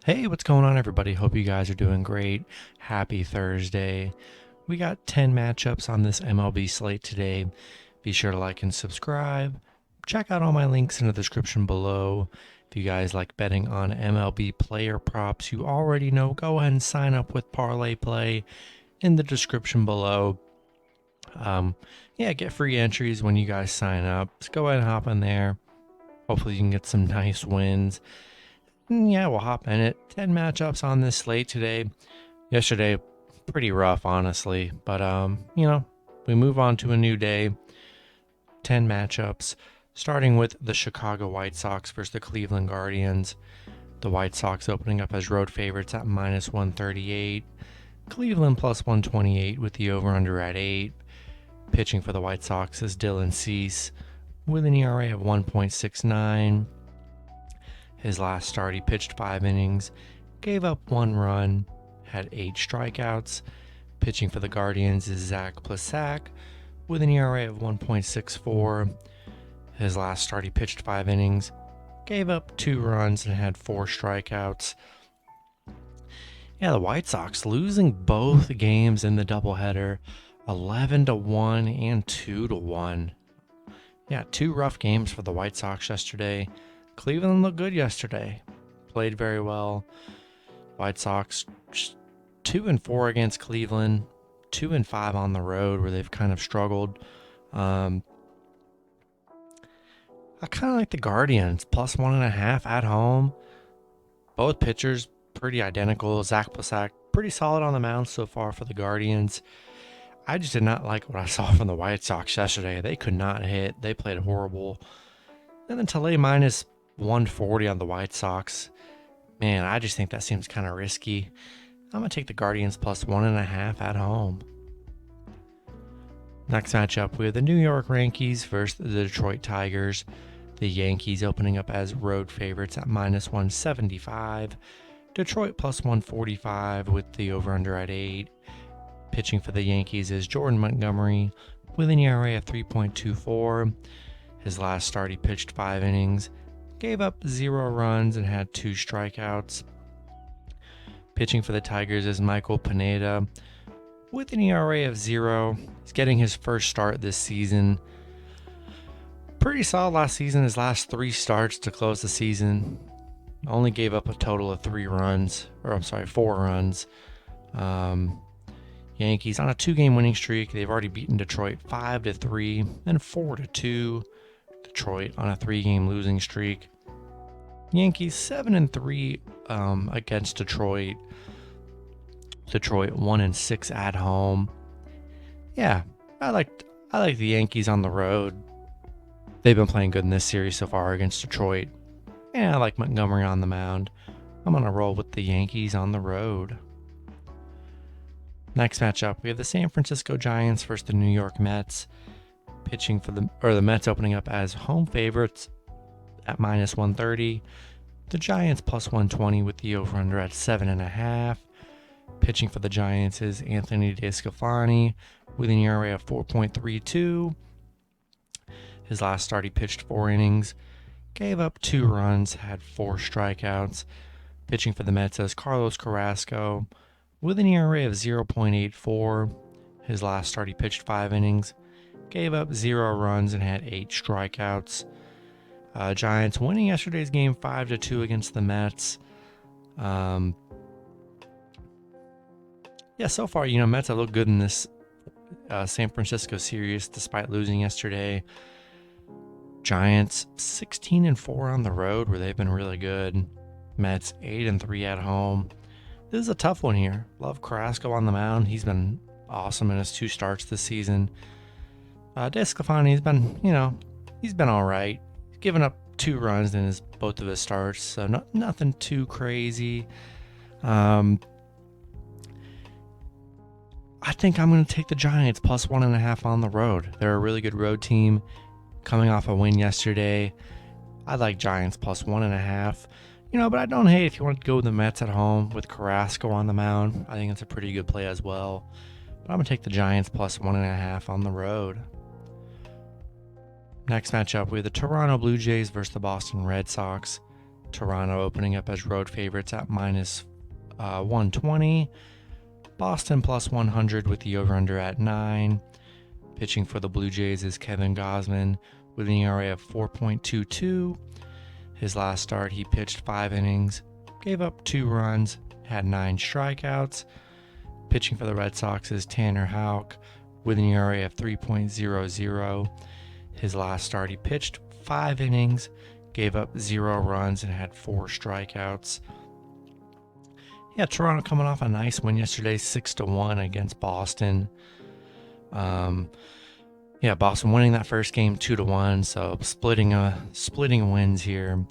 Hey, what's going on, everybody? Hope you guys are doing great. Happy Thursday. We got 10 matchups on this MLB slate today. Be sure to like and subscribe. Check out all my links in the description below. If you guys like betting on MLB player props, you already know, go ahead and sign up with Parlay Play in the description below. Get free entries when you guys sign up. Just go ahead and hop in there. Hopefully you can get some nice wins. Yeah, we'll hop in it. 10 matchups on this slate today. Yesterday, pretty rough, honestly. But, we move on to a new day. 10 matchups, starting with the Chicago White Sox versus the Cleveland Guardians. The White Sox opening up as road favorites at minus 138. Cleveland plus 128 with the over-under at 8. Pitching for the White Sox is Dylan Cease with an ERA of 1.69. His last start, he pitched 5 innings, gave up 1 run, had 8 strikeouts. Pitching for the Guardians is Zach Plesac with an ERA of 1.64. His last start, he pitched 5 innings, gave up 2 runs, and had 4 strikeouts. Yeah, the White Sox losing both games in the doubleheader, 11-1 and 2-1. Yeah, 2 rough games for the White Sox yesterday. Cleveland looked good yesterday. Played very well. White Sox 2-4 against Cleveland. 2-5 on the road where they've kind of struggled. I kind of like the Guardians. Plus 1.5 at home. Both pitchers pretty identical. Zach Plesac pretty solid on the mound so far for the Guardians. I just did not like what I saw from the White Sox yesterday. They could not hit. They played horrible. And then to lay minus 140 on the White Sox. Man, I just think that seems kind of risky. I'm going to take the Guardians plus 1.5 at home. Next matchup, we have the New York Yankees versus the Detroit Tigers. The Yankees opening up as road favorites at minus 175. Detroit plus 145 with the over-under at 8. Pitching for the Yankees is Jordan Montgomery with an ERA of 3.24. His last start, he pitched 5 innings, gave up 0 runs, and had 2 strikeouts. Pitching for the Tigers is Michael Pineda with an ERA of 0. He's getting his first start this season. Pretty solid last season. His last 3 starts to close the season only gave up a total of 4 runs. Yankees on a 2-game winning streak. They've already beaten Detroit 5-3 and 4-2. Detroit on a 3-game losing streak. Yankees 7-3 against Detroit. Detroit 1-6 at home. Yeah, I like the Yankees on the road. They've been playing good in this series so far against Detroit. And I like Montgomery on the mound. I'm gonna roll with the Yankees on the road. Next matchup, we have the San Francisco Giants versus the New York Mets. Pitching for the Mets opening up as home favorites at minus 130. The Giants plus 120 with the over-under at 7.5. Pitching for the Giants is Anthony DeSclafani with an ERA of 4.32. His last start, he pitched 4 innings, gave up 2 runs, had 4 strikeouts. Pitching for the Mets is Carlos Carrasco with an ERA of 0.84. His last start, he pitched 5 innings, gave up 0 runs, and had 8 strikeouts. Giants winning yesterday's game 5-2 against the Mets. So far, Mets have looked good in this San Francisco series despite losing yesterday. Giants 16-4 on the road where they've been really good. Mets 8-3 at home. This is a tough one here. Love Carrasco on the mound. He's been awesome in his 2 starts this season. DeSclafani's been, he's been all right. He's given up 2 runs in both of his starts, so nothing too crazy. I think I'm going to take the Giants plus 1.5 on the road. They're a really good road team coming off a win yesterday. I like Giants plus 1.5. But I don't hate if you want to go with the Mets at home with Carrasco on the mound. I think it's a pretty good play as well. But I'm going to take the Giants plus 1.5 on the road. Next matchup, we have the Toronto Blue Jays versus the Boston Red Sox. Toronto opening up as road favorites at minus 120. Boston plus 100 with the over-under at 9. Pitching for the Blue Jays is Kevin Gausman with an ERA of 4.22. His last start, he pitched 5 innings, gave up 2 runs, had 9 strikeouts. Pitching for the Red Sox is Tanner Houck with an ERA of 3.00. His last start, he pitched 5 innings, gave up 0 runs, and had 4 strikeouts. Yeah, Toronto coming off a nice win yesterday, 6-1 against Boston. Boston winning that first game 2-1, so splitting wins here.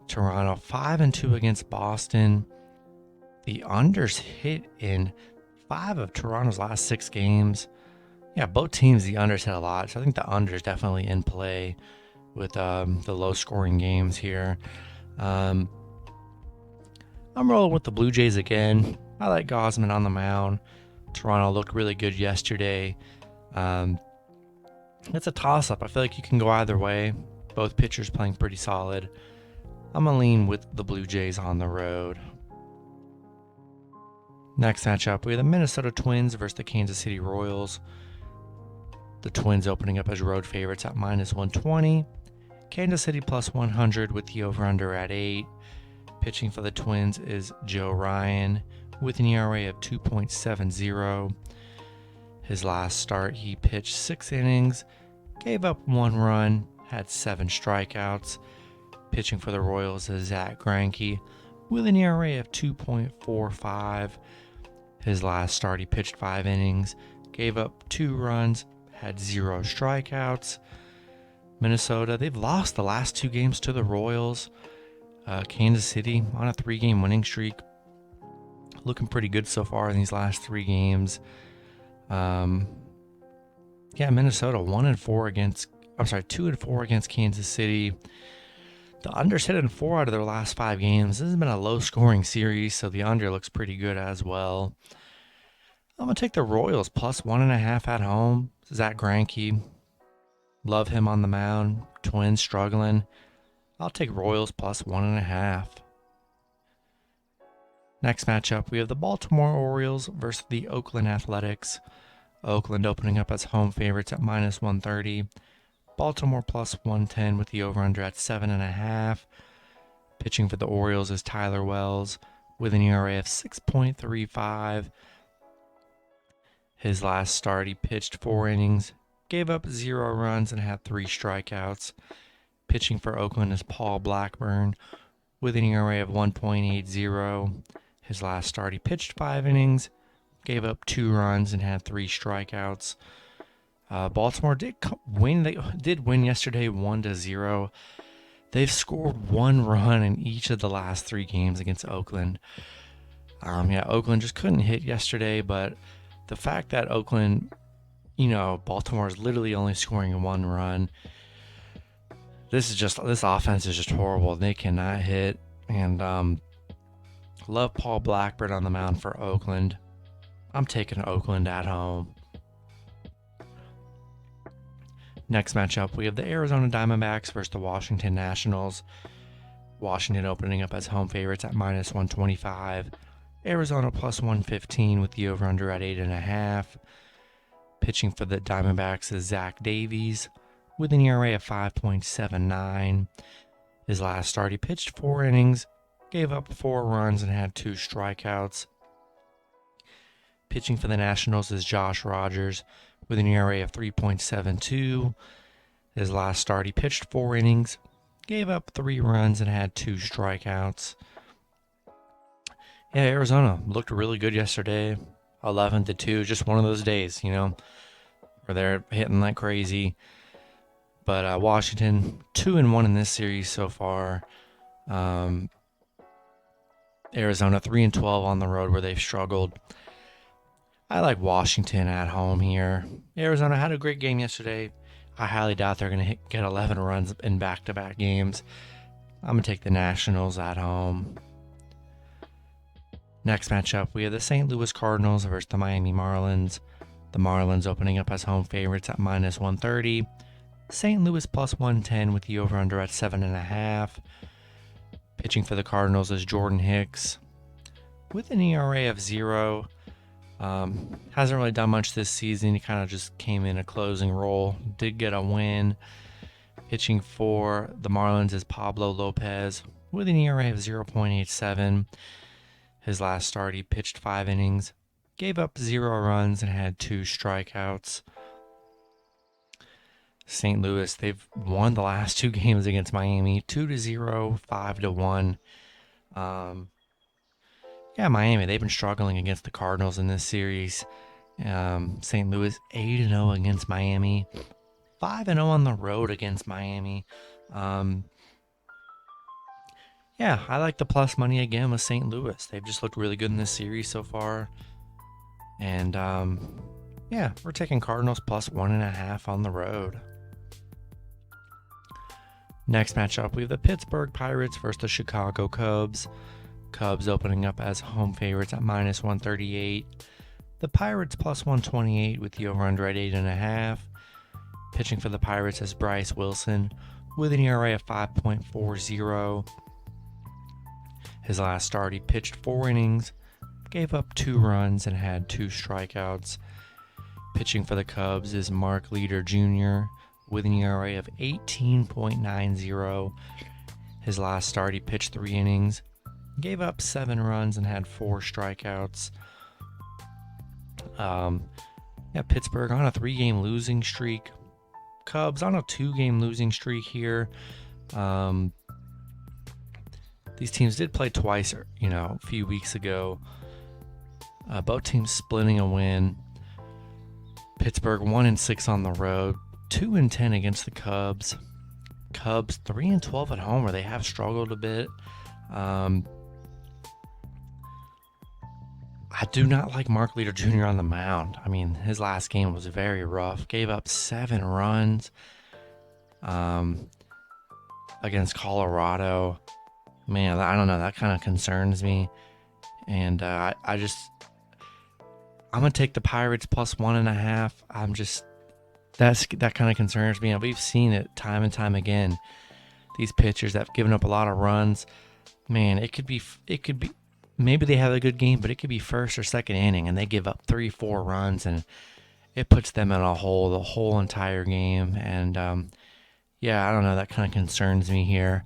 Toronto 5-2 against Boston. The unders hit in 5 of Toronto's last 6 games. Yeah, both teams, the unders hit a lot, so I think the unders definitely in play with the low-scoring games here. I'm rolling with the Blue Jays again. I like Gausman on the mound. Toronto looked really good yesterday. It's a toss-up. I feel like you can go either way. Both pitchers playing pretty solid. I'm going to lean with the Blue Jays on the road. Next matchup, we have the Minnesota Twins versus the Kansas City Royals. The Twins opening up as road favorites at minus 120. Kansas City plus 100 with the over-under at 8. Pitching for the Twins is Joe Ryan with an ERA of 2.70. His last start, he pitched 6 innings, gave up 1 run, had 7 strikeouts. Pitching for the Royals is Zach Greinke with an ERA of 2.45. His last start, he pitched 5 innings, gave up 2 runs, had 0 strikeouts. Minnesota, they've lost the last 2 games to the Royals. Kansas City on a 3-game winning streak. Looking pretty good so far in these last 3 games. Minnesota 2-4 against Kansas City. The unders hit in 4 out of their last 5 games. This has been a low-scoring series, so the under looks pretty good as well. I'm going to take the Royals plus 1.5 at home. Zach Greinke, love him on the mound. Twins struggling. I'll take Royals plus 1.5. Next matchup, we have the Baltimore Orioles versus the Oakland Athletics. Oakland opening up as home favorites at minus 130. Baltimore plus 110 with the over-under at 7.5. Pitching for the Orioles is Tyler Wells with an ERA of 6.35. His last start, he pitched 4 innings, gave up 0 runs, and had 3 strikeouts. Pitching for Oakland is Paul Blackburn with an ERA of 1.80. His last start, he pitched 5 innings, gave up 2 runs, and had 3 strikeouts. Baltimore did win. They did win yesterday 1-0. They've scored 1 run in each of the last 3 games against Oakland. Oakland just couldn't hit yesterday, but the fact that Oakland, Baltimore is literally only scoring 1 run. This offense is just horrible. They cannot hit, and love Paul Blackburn on the mound for Oakland. I'm taking Oakland at home. Next matchup, we have the Arizona Diamondbacks versus the Washington Nationals. Washington opening up as home favorites at minus 125. Arizona plus 115 with the over-under at 8.5. Pitching for the Diamondbacks is Zach Davies with an ERA of 5.79. His last start, he pitched 4 innings, gave up 4 runs, and had 2 strikeouts. Pitching for the Nationals is Josh Rogers with an ERA of 3.72. His last start, he pitched 4 innings, gave up 3 runs, and had 2 strikeouts. Arizona looked really good yesterday, 11-2. Just one of those days, where they're hitting like crazy. But Washington 2-1 in this series so far. Arizona 3-12 on the road where they've struggled. I like Washington at home here. Arizona had a great game yesterday. I highly doubt they're going to get 11 runs in back-to-back games. I'm going to take the Nationals at home. Next matchup, we have the St. Louis Cardinals versus the Miami Marlins. The Marlins opening up as home favorites at minus 130. St. Louis plus 110 with the over-under at 7.5. Pitching for the Cardinals is Jordan Hicks with an ERA of 0. Hasn't really done much this season. He kind of just came in a closing role. Did get a win. Pitching for the Marlins is Pablo Lopez with an ERA of 0.87. His last start, he pitched 5 innings, gave up 0 runs, and had 2 strikeouts. St. Louis, they've won the last 2 games against Miami, 2-0, 5-1. Miami, they've been struggling against the Cardinals in this series. St. Louis 8-0 against Miami, 5-0 on the road against Miami. I like the plus money again with St. Louis. They've just looked really good in this series so far. And we're taking Cardinals plus 1.5 on the road. Next matchup, we have the Pittsburgh Pirates versus the Chicago Cubs. Cubs opening up as home favorites at minus 138. The Pirates plus 128 with the over-under at 8.5. Pitching for the Pirates is Bryce Wilson with an ERA of 5.40. His last start, he pitched 4 innings, gave up 2 runs, and had 2 strikeouts. Pitching for the Cubs is Mark Leader Jr. with an ERA of 18.90. His last start, he pitched 3 innings, gave up 7 runs, and had 4 strikeouts. Pittsburgh on a 3-game losing streak. Cubs on a 2-game losing streak here. These teams did play twice, a few weeks ago. Both teams splitting a win. Pittsburgh 1-6 on the road, 2-10 against the Cubs. Cubs 3-12 at home, where they have struggled a bit. I do not like Mark Leader Jr. on the mound. I mean, his last game was very rough. Gave up 7 runs against Colorado. Man, I don't know. That kind of concerns me. And I'm going to take the Pirates plus 1.5. That kind of concerns me. And we've seen it time and time again. These pitchers that have given up a lot of runs. Man, it could be, maybe they have a good game, but it could be first or second inning and they give up 3-4 runs and it puts them in a hole the whole entire game. And I don't know. That kind of concerns me here.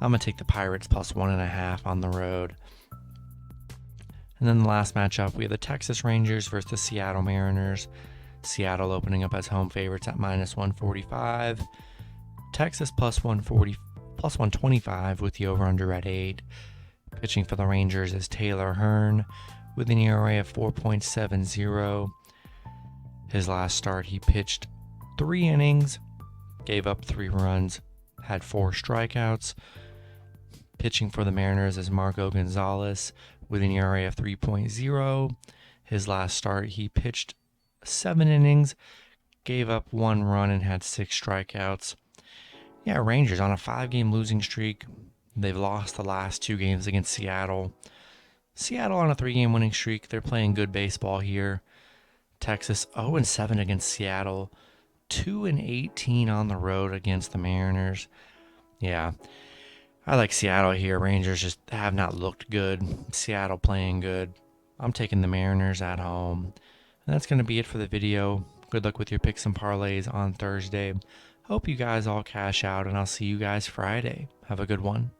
I'm going to take the Pirates plus 1.5 on the road. And then the last matchup, we have the Texas Rangers versus the Seattle Mariners. Seattle opening up as home favorites at minus 145. Texas plus 125 with the over-under at 8. Pitching for the Rangers is Taylor Hearn with an ERA of 4.70. His last start, he pitched 3 innings, gave up 3 runs, had 4 strikeouts. Pitching for the Mariners is Marco Gonzalez with an ERA of 3.0. His last start, he pitched 7 innings, gave up 1 run, and had 6 strikeouts. Rangers on a 5-game losing streak. They've lost the last 2 games against Seattle. Seattle on a 3-game winning streak. They're playing good baseball here. Texas 0-7 against Seattle. 2-18 on the road against the Mariners. I like Seattle here. Rangers just have not looked good. Seattle playing good. I'm taking the Mariners at home. And that's going to be it for the video. Good luck with your picks and parlays on Thursday. Hope you guys all cash out, and I'll see you guys Friday. Have a good one.